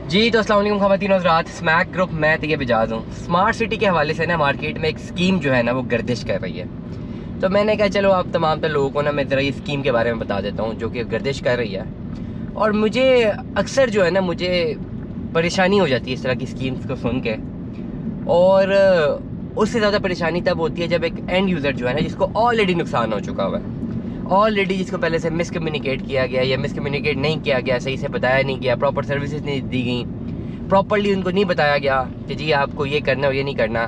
जी तो अस्सलाम वालेकुम ख़वातीन और हज़रात, स्मैक ग्रुप मैं तैयब इजाज़ हूँ। स्मार्ट सिटी के हवाले से ना मार्केट में एक स्कीम जो है ना वो गर्दिश कर रही है। तो मैंने कहा चलो आप तमाम लोगों को ना मैं ज़रा इस स्कीम के बारे में बता देता हूँ जो कि गर्दिश कर रही है। और मुझे अक्सर जो है ना मुझे परेशानी हो जाती है इस तरह की स्कीम्स को सुन के। और उससे ज़्यादा परेशानी तब होती है जब एक एंड यूज़र जो है ना जिसको ऑलरेडी नुकसान हो चुका हुआ है, ऑलरेडी जिसको पहले से मिसकम्युनिकेट किया गया या मिसकम्युनिकेट नहीं किया गया, सही से बताया नहीं गया, प्रॉपर सर्विसेज नहीं दी गई, प्रॉपरली उनको नहीं बताया गया कि जी आपको ये करना और ये नहीं करना।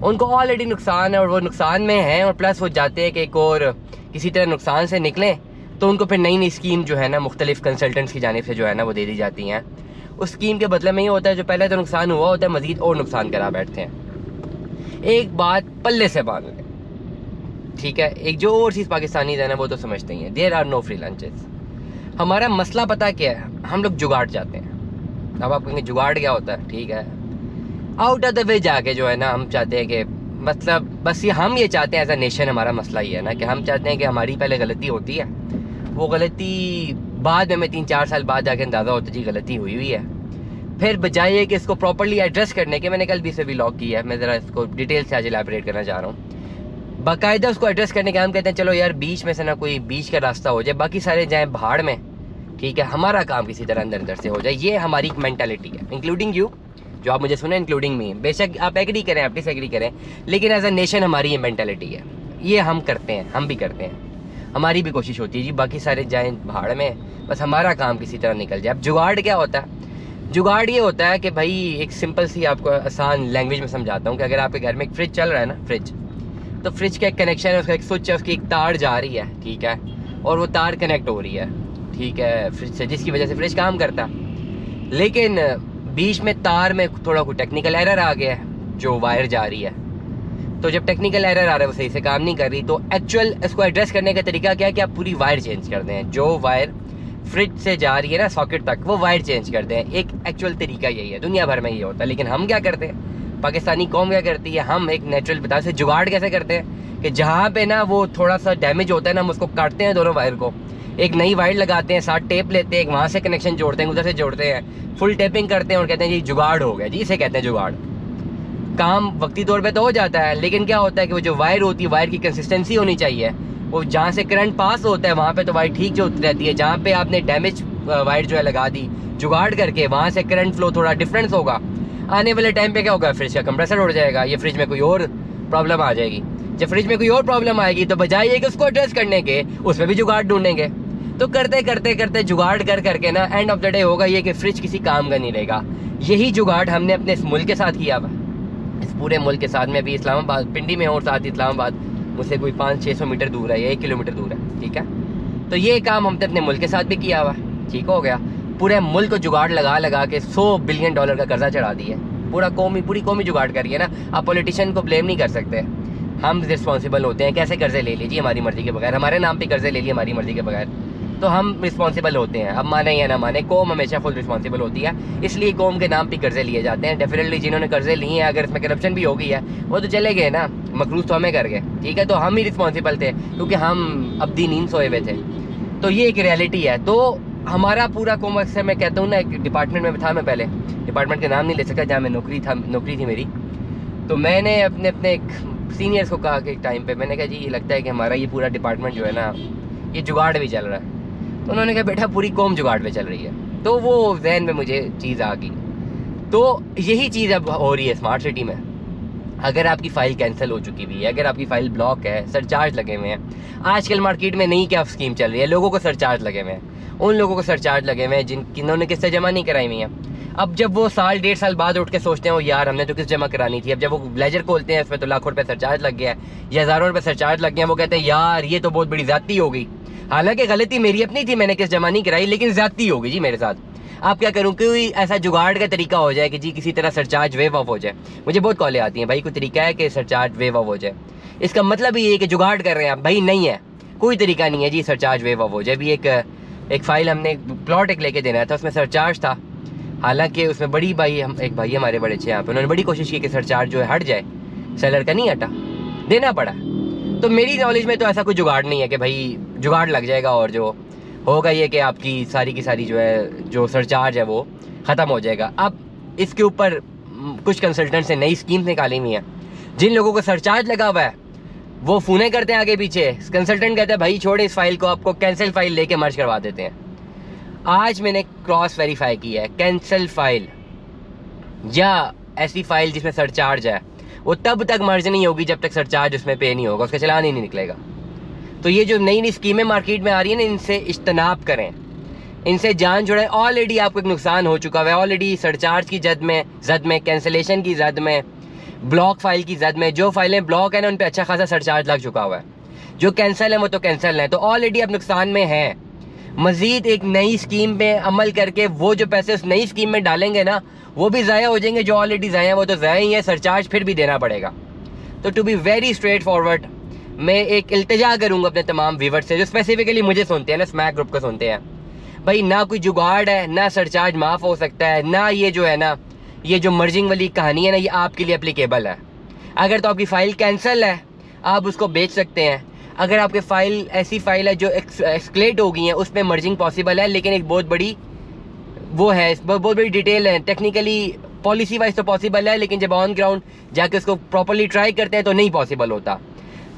उनको ऑलरेडी नुकसान है और वो नुकसान में हैं और प्लस वो जाते हैं कि एक और किसी तरह नुकसान से निकलें, तो उनको फिर नई नई स्कीम जो है ना मुख्तलिफ कंसल्टेंट्स की जानिब से जो है ना वो दे दी जाती हैं। उस स्कीम के बदले में ये होता है जो पहले तो नुकसान हुआ होता है मज़ीद और नुकसान करा बैठते हैं। एक बात पल्ले से बांध लें, ठीक है, एक जो ओवरसीज़ पाकिस्तानी है ना वो तो समझते ही हैं, there are no free lunches. हमारा मसला पता क्या है, हम लोग जुगाड़ चाहते हैं। अब आप कहेंगे जुगाड़ क्या होता है, ठीक है, आउट ऑफ द वे जाके जो है ना हम चाहते हैं कि मतलब बस ये हम ये चाहते हैं एज अ नेशन, हमारा मसला ये है ना कि हम चाहते हैं कि हमारी पहले गलती होती है, वो गलती बाद में 3-4 साल बाद जाके अंदाज़ा होता है जी गलती हुई हुई है। फिर बजाय कि इसको प्रॉपरली एड्रेस करने के, मैंने कल भी इसे व्लॉग किया है, मैं ज़रा इसको डिटेल से आज एलैबोरेट करना चाह रहा हूँ। बाकायदा उसको एड्रेस करने के हम कहते हैं चलो यार बीच में से ना कोई बीच का रास्ता हो जाए, बाकी सारे जाएँ भाड़ में, ठीक है, हमारा काम किसी तरह अंदर अंदर से हो जाए। ये हमारी मैंटेलिटी है, इंक्लूडिंग यू जो आप मुझे सुने, इंक्लूडिंग मी। बेशक आप एग्री करें, आप डिसएग्री करें, लेकिन एज अ नेशन हमारी ये मैंटेलिटी है, ये हम करते हैं, हम भी करते हैं, हमारी भी कोशिश होती है जी बाकी सारे जाएँ भाड़ में, बस हमारा काम किसी तरह निकल जाए। अब जुगाड़ क्या होता है? जुगाड़ ये होता है कि भाई एक सिंपल सी आपको आसान लैंग्वेज में समझाता हूँ कि अगर आपके घर में एक फ्रिज चल रहा है ना, फ्रिज, तो फ्रिज का एक कनेक्शन है, उसका एक स्विच है, उसकी एक तार जा रही है, ठीक है, और वो तार कनेक्ट हो रही है, ठीक है, फ्रिज से, जिसकी वजह से फ्रिज काम करता है। लेकिन बीच में तार में थोड़ा कोई टेक्निकल एरर आ गया है, जो वायर जा रही है, तो जब टेक्निकल एरर आ रहा है वो सही से काम नहीं कर रही, तो एक्चुअल इसको एड्रेस करने का तरीका क्या है कि आप पूरी वायर चेंज कर दें। जो वायर फ्रिज से जा रही है ना सॉकेट तक, वो वायर चेंज कर दें। एक एक्चुअल तरीका यही है, दुनिया भर में ये होता है, लेकिन हम क्या करते हैं, पाकिस्तानी कौम क्या करती है, हम एक नेचुरल बता से जुगाड़ कैसे करते हैं कि जहाँ पे ना वो थोड़ा सा डैमेज होता है ना, हम उसको काटते हैं, दोनों वायर को, एक नई वायर लगाते हैं, साथ टेप लेते हैं, वहाँ से कनेक्शन जोड़ते हैं, उधर से जोड़ते हैं, फुल टेपिंग करते हैं और कहते हैं जी जुगाड़ हो गया जी, इसे कहते हैं जुगाड़। काम वक्ती तौर पे तो हो जाता है, लेकिन क्या होता है कि वो जो वायर होती है, वायर की कंसिस्टेंसी होनी चाहिए, वो जहाँ से करंट पास होता है वहाँ पे तो वायर ठीक जो रहती है, जहाँ पे आपने डैमेज वायर जो है लगा दी जुगाड़ करके, वहाँ से करंट फ्लो थोड़ा डिफरेंस होगा। आने वाले टाइम पे क्या होगा, फ्रिज का कंप्रेसर उड़ जाएगा, ये फ्रिज में कोई और प्रॉब्लम आ जाएगी। जब फ्रिज में कोई और प्रॉब्लम आएगी तो बजाय ये कि उसको एड्रेस करने के उसमें भी जुगाड़ ढूंढेंगे, तो करते करते करते जुगाड़ कर करके ना एंड ऑफ द डे होगा ये कि फ्रिज किसी काम का नहीं रहेगा। यही जुगाड़ हमने अपने इस मुल्क के साथ किया हुआ, इस पूरे मुल्क के साथ में। अभी इस्लामाबाद पिंडी में और साथ इस्लामाबाद मुझसे कोई 500-600 मीटर दूर है या 1 किलोमीटर दूर है, ठीक है, तो ये काम हमने अपने मुल्क के साथ भी किया हुआ, ठीक हो गया। पूरे मुल्क को जुगाड़ लगा लगा के $100 बिलियन का कर्जा चढ़ा दिया, पूरी कौमी जुगाड़ करिए ना। आप पॉलिटिशियन को ब्लेम नहीं कर सकते, हम रिस्पॉन्सिबल होते हैं। कैसे कर्जे ले लीजिए हमारी मर्जी के बगैर, हमारे नाम पे कर्जे ले लिए हमारी मर्जी के बगैर, तो हम रिस्पॉन्सिबल होते हैं। अब माने या ना माने, कौम हमेशा फुल रिस्पॉन्सिबल होती है, इसलिए कौम के नाम पे कर्जे लिए जाते हैं। डेफिनेटली जिन्होंने कर्जे लिए हैं, अगर इसमें करप्शन भी हो गई है वो तो चले गए ना, मकरूज तो हमें कर गए, ठीक है, तो हम ही रिस्पॉन्सिबल थे क्योंकि हम अब्दी नींद सोए हुए थे। तो ये एक रियलिटी है। तो हमारा पूरा कौम, अक्सर मैं कहता हूँ ना, एक डिपार्टमेंट में था, मैं पहले डिपार्टमेंट के नाम नहीं ले सकता, जहाँ मैं नौकरी थी मेरी, तो मैंने अपने एक सीनियर्स को कहा कि एक टाइम पे मैंने कहा जी ये लगता है कि हमारा ये पूरा डिपार्टमेंट जो है ना ये जुगाड़ भी चल रहा है। तो उन्होंने कहा बेटा पूरी कौम जुगाड़ पे चल रही है, तो वो जहन में मुझे चीज़ आ गई। तो यही चीज़ अब हो रही है स्मार्ट सिटी में। अगर आपकी फ़ाइल कैंसिल हो चुकी हुई है, अगर आपकी फ़ाइल ब्लॉक है, सरचार्ज लगे हुए हैं, आजकल मार्केट में नई क्या स्कीम चल रही है, लोगों को सरचार्ज लगे हुए हैं, उन लोगों को सरचार्ज लगे हुए हैं जिन्होंने किस्तें जमा नहीं कराई हुई हैं। अब जब वो 1-1.5 साल बाद उठ के सोचते हैं वो यार हमने तो किस्त जमा करानी थी, अब जब वो लेजर खोलते हैं उसमें तो लाखों रुपये सरचार्ज लग गया है या हज़ारों रुपये सरचार्ज लग गया, वो कहते हैं यार ये तो बहुत बड़ी ज़्यादती हो गई। हालांकि गलती मेरी अपनी थी, मैंने किस्त जमा नहीं कराई, लेकिन ज़्यादती हो गई जी मेरे साथ। आप क्या करूँ, कोई ऐसा जुगाड़ का तरीका हो जाए कि जी किसी तरह सरचार्ज वेव ऑफ हो जाए। मुझे बहुत कॉलें आती हैं, भाई कोई तरीका है कि सरचार्ज वेव ऑफ हो जाए। इसका मतलब ये है कि जुगाड़ कर रहे हैं आप, भाई नहीं है, कोई तरीका नहीं है जी सरचार्ज वेव ऑफ हो जाए। भी एक फ़ाइल हमने प्लॉट एक लेके देना था, उसमें सरचार्ज था, हालांकि उसमें एक भाई हमारे बड़े अच्छे यहाँ पे, उन्होंने बड़ी कोशिश की कि सरचार्ज जो है हट जाए, सेलर का नहीं हटा, देना पड़ा। तो मेरी नॉलेज में तो ऐसा कोई जुगाड़ नहीं है कि भाई जुगाड़ लग जाएगा और जो होगा ये कि आपकी सारी की सारी जो है जो सरचार्ज है वो ख़त्म हो जाएगा। अब इसके ऊपर कुछ कंसल्टेंट से नई स्कीम निकाली हुई है। जिन लोगों को सरचार्ज लगा हुआ है वो फ़ोने करते हैं आगे पीछे, कंसल्टेंट कहते हैं भाई छोड़े इस फाइल को, आपको कैंसिल फाइल लेके मर्ज करवा देते हैं। आज मैंने क्रॉस वेरीफाई किया है, कैंसिल फाइल या ऐसी फाइल जिसमें सरचार्ज है वो तब तक मर्ज नहीं होगी जब तक सरचार्ज उसमें पे नहीं होगा, उसका चलान ही नहीं निकलेगा। तो ये जो नई नई स्कीमें मार्केट में आ रही है ना, इनसे इज्तनाब करें, इनसे जान छुड़ाएं। ऑलरेडी आपको एक नुकसान हो चुका है, ऑलरेडी सरचार्ज की जद में कैंसिलेशन की जद में, ब्लॉक फाइल की जद में। जो फाइलें ब्लॉक है ना उन पे अच्छा खासा सरचार्ज लग चुका हुआ है, जो कैंसिल है वो तो कैंसिल है, तो ऑलरेडी आप नुकसान में हैं। मजीद एक नई स्कीम पे अमल करके वो जो पैसे उस नई स्कीम में डालेंगे ना वो भी ज़ाया हो जाएंगे, जो ऑलरेडी ज़ाया है वो तो ज़ाया ही है, सरचार्ज फिर भी देना पड़ेगा। तो to be very straightforward, मैं एक इल्तिजा करूँगा अपने तमाम व्यूअर्स से जो स्पेसिफिकली मुझे सुनते हैं ना, स्मैक ग्रुप को सुनते हैं, भाई ना कोई जुगाड़ है, ना सरचार्ज माफ़ हो सकता है, ना ये जो है ना, ये जो मर्जिंग वाली कहानी है ना, ये आपके लिए एप्लीकेबल है। अगर तो आपकी फ़ाइल कैंसिल है आप उसको बेच सकते हैं। अगर आपके फ़ाइल ऐसी फ़ाइल है जो एक्सक्लेट हो गई है उसमें मर्जिंग पॉसिबल है, लेकिन एक बहुत बड़ी वो है, बहुत बड़ी डिटेल है, टेक्निकली पॉलिसी वाइज तो पॉसिबल है, लेकिन जब ऑन ग्राउंड जाके उसको प्रॉपर्ली ट्राई करते हैं तो नहीं पॉसिबल होता।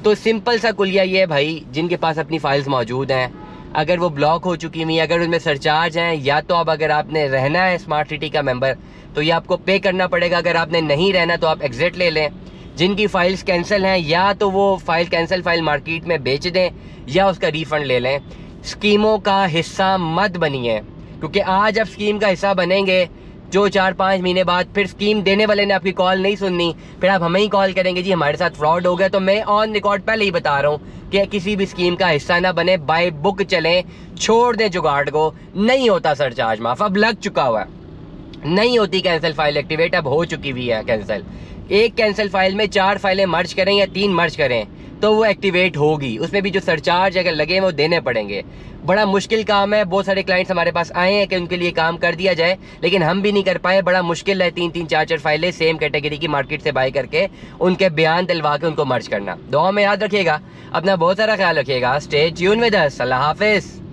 तो सिंपल सा कुलिया ये है भाई, जिनके पास अपनी फाइल्स मौजूद हैं, अगर वो ब्लॉक हो चुकी हुई, अगर उनमें सरचार्ज हैं, या तो अब अगर आपने रहना है स्मार्ट सिटी का मेंबर तो ये आपको पे करना पड़ेगा, अगर आपने नहीं रहना तो आप एग्जिट ले लें। जिनकी फाइल्स कैंसिल हैं या तो वो फाइल कैंसिल फाइल मार्केट में बेच दें या उसका रिफ़ंड ले लें। स्कीमों का हिस्सा मत बनिए, क्योंकि आज आप स्कीम का हिस्सा बनेंगे, जो 4-5 महीने बाद फिर स्कीम देने वाले ने आपकी कॉल नहीं सुननी, फिर आप हमें ही कॉल करेंगे जी हमारे साथ फ्रॉड हो गया। तो मैं ऑन रिकॉर्ड पहले ही बता रहा हूँ कि किसी भी स्कीम का हिस्सा ना बने, बाय बुक चलें, छोड़ दें जुगाड़ को। नहीं होता सरचार्ज माफ, अब लग चुका हुआ है, नहीं होती कैंसिल फाइल एक्टिवेट, अब हो चुकी हुई है कैंसिल। एक कैंसिल फाइल में 4 फाइलें मर्ज करें या 3 मर्ज करें तो वो एक्टिवेट होगी, उसमें भी जो सरचार्ज अगर लगे वो देने पड़ेंगे। बड़ा मुश्किल काम है, बहुत सारे क्लाइंट्स हमारे पास आए हैं कि उनके लिए काम कर दिया जाए, लेकिन हम भी नहीं कर पाए। बड़ा मुश्किल है 3-3 4-4 फाइलें सेम कैटेगरी की मार्केट से बाय करके उनके बयान दिलवा के उनको मर्ज करना। दुआ में याद रखिएगा, अपना बहुत सारा ख्याल रखिएगा। Stay tune with us. अल्लाह हाफिज़।